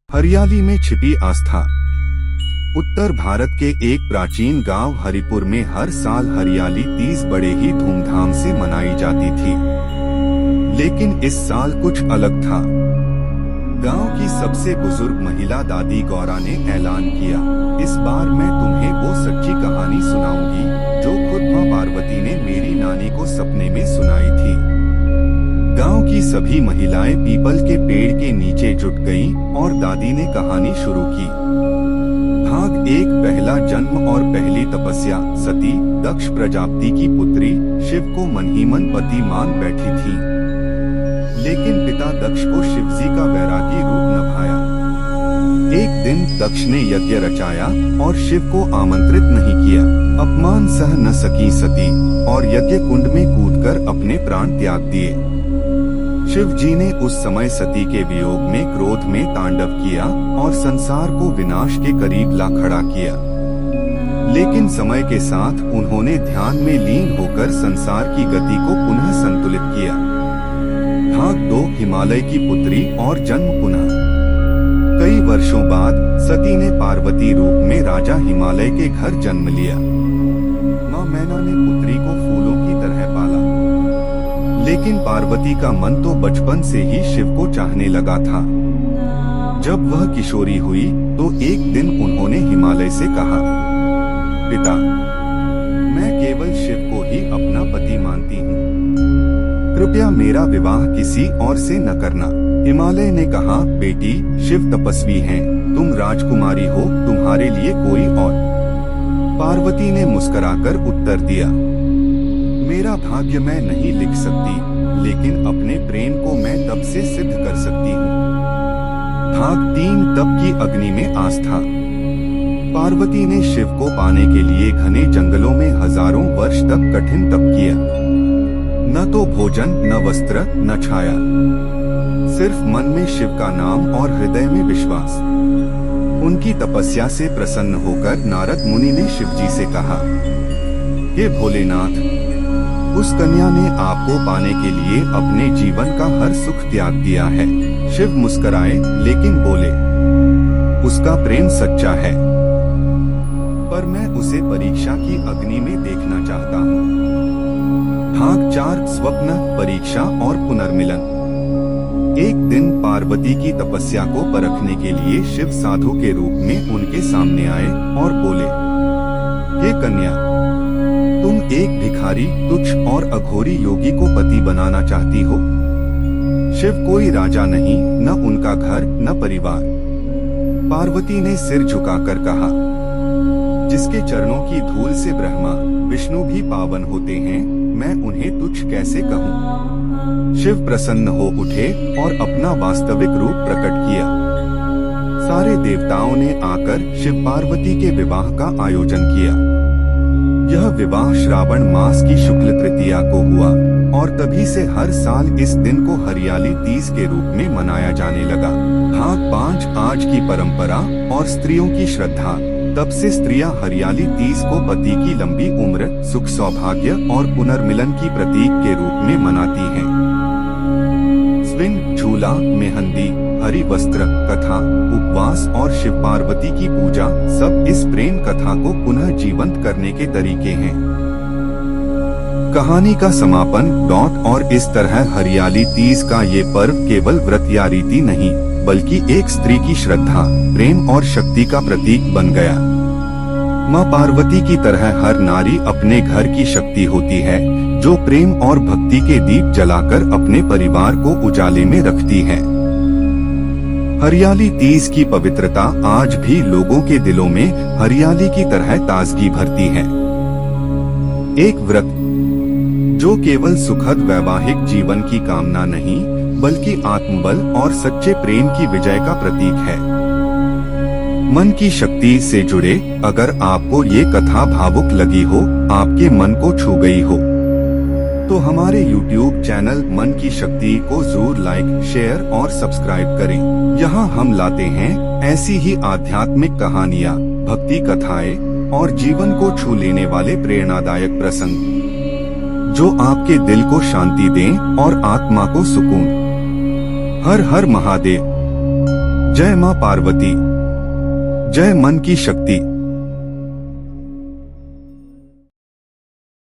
हरियाली में छिपी आस्था। उत्तर भारत के एक प्राचीन गांव हरिपुर में हर साल हरियाली तीज बड़े ही धूमधाम से मनाई जाती थी। लेकिन इस साल कुछ अलग था। गांव की सबसे बुजुर्ग महिला दादी गौरा ने ऐलान किया, इस बार मैं तुम्हें वो सच्ची कहानी सुनाऊंगी जो खुद मां पार्वती ने मेरी नानी को सपने में सुनाई थी। गांव की सभी महिलाएं पीपल के पेड़ के नीचे जुट गईं और दादी ने कहानी शुरू की। भाग एक, पहला जन्म और पहली तपस्या। सती दक्ष प्रजापति की पुत्री शिव को मन ही मन पति मान बैठी थी, लेकिन पिता दक्ष को शिवजी का वैरागी रूप न भाया। एक दिन दक्ष ने यज्ञ रचाया और शिव को आमंत्रित नहीं किया। अपमान सह न सकी सती और यज्ञ कुंड में कूदकर अपने प्राण त्याग दिए। शिव जी ने उस समय सती के वियोग में क्रोध में तांडव किया और संसार को विनाश के करीब ला खड़ा किया। लेकिन समय के साथ उन्होंने ध्यान में लीन होकर संसार की गति को पुनः संतुलित किया। भाग दो, हिमालय की पुत्री और जन्म पुनः। कई वर्षों बाद सती ने पार्वती रूप में राजा हिमालय के घर जन्म लिया। मां मैना ने पुत्री को फूलों की तरह पाला, लेकिन पार्वती का मन तो बचपन से ही शिव को चाहने लगा था। जब वह किशोरी हुई तो एक दिन उन्होंने हिमालय से कहा, पिता, मैं केवल शिव को ही अपना पति मानती हूँ, कृपया मेरा विवाह किसी और से न करना। हिमालय ने कहा, बेटी, शिव तपस्वी हैं, तुम राजकुमारी हो, तुम्हारे लिए कोई और। पार्वती ने मुस्कुराकर उत्तर दिया, मेरा भाग्य मैं नहीं लिख सकती, लेकिन अपने प्रेम को मैं तप से सिद्ध कर सकती हूँ। भाग तीन, तप की अग्नि में आस्था। पार्वती ने शिव को पाने के लिए घने जंगलों में हजारों वर्ष तक कठिन तप किया। न तो भोजन, न वस्त्र, न छाया, सिर्फ मन में शिव का नाम और हृदय में विश्वास। उनकी तपस्या से प्रसन्न होकर नारद मुनि ने शिवजी से कहा, हे भोलेनाथ, उस कन्या ने आपको पाने के लिए अपने जीवन का हर सुख त्याग दिया है। शिव मुस्कुराए लेकिन बोले, उसका प्रेम सच्चा है, पर मैं उसे परीक्षा की अग्नि में देखना चाहता हूँ। भाग चार, स्वप्न, परीक्षा और पुनर्मिलन। एक दिन पार्वती की तपस्या को परखने के लिए शिव साधु के रूप में उनके सामने आए और बोले, हे कन्या, तुम एक भिखारी, तुच्छ और अघोरी योगी को पति बनाना चाहती हो। शिव कोई राजा नहीं, न उनका घर, न परिवार। पार्वती ने सिर झुकाकर कहा, जिसके चरणों की धूल से ब्रह्मा विष्णु भी पावन होते हैं, मैं उन्हें तुच्छ कैसे कहूँ। शिव प्रसन्न हो उठे और अपना वास्तविक रूप प्रकट किया। सारे देवताओं ने आकर शिव पार्वती के विवाह का आयोजन किया। यह विवाह श्रावण मास की शुक्ल तृतीया को हुआ और तभी से हर साल इस दिन को हरियाली तीज के रूप में मनाया जाने लगा। भाग पांच, आज की परंपरा और स्त्रियों की श्रद्धा। तब से स्त्रियां हरियाली तीज को पति की लंबी उम्र, सुख, सौभाग्य और पुनर्मिलन की प्रतीक के रूप में मनाती हैं। स्विंग, झूला, मेहंदी, हरी वस्त्र, कथा, उपवास और शिव पार्वती की पूजा, सब इस प्रेम कथा को पुनः जीवंत करने के तरीके हैं। कहानी का समापन। और इस तरह हरियाली तीज का ये पर्व केवल व्रत या रीति नहीं, बल्कि एक स्त्री की श्रद्धा, प्रेम और शक्ति का प्रतीक बन गया। मां पार्वती की तरह हर नारी अपने घर की शक्ति होती है, जो प्रेम और भक्ति के दीप जलाकर अपने परिवार को उजाले में रखती है। हरियाली तीज की पवित्रता आज भी लोगों के दिलों में हरियाली की तरह ताजगी भरती है। एक व्रत जो केवल सुखद वैवाहिक जीवन की कामना नहीं, बल्कि आत्मबल और सच्चे प्रेम की विजय का प्रतीक है। मन की शक्ति से जुड़े, अगर आपको ये कथा भावुक लगी हो, आपके मन को छू गई हो, तो हमारे YouTube चैनल मन की शक्ति को जरूर लाइक, शेयर और सब्सक्राइब करें। यहाँ हम लाते हैं ऐसी ही आध्यात्मिक कहानियाँ, भक्ति कथाएं और जीवन को छू लेने वाले प्रेरणादायक प्रसंग, जो आपके दिल को शांति दें और आत्मा को सुकून। हर हर महादेव। जय मां पार्वती। जय मन की शक्ति।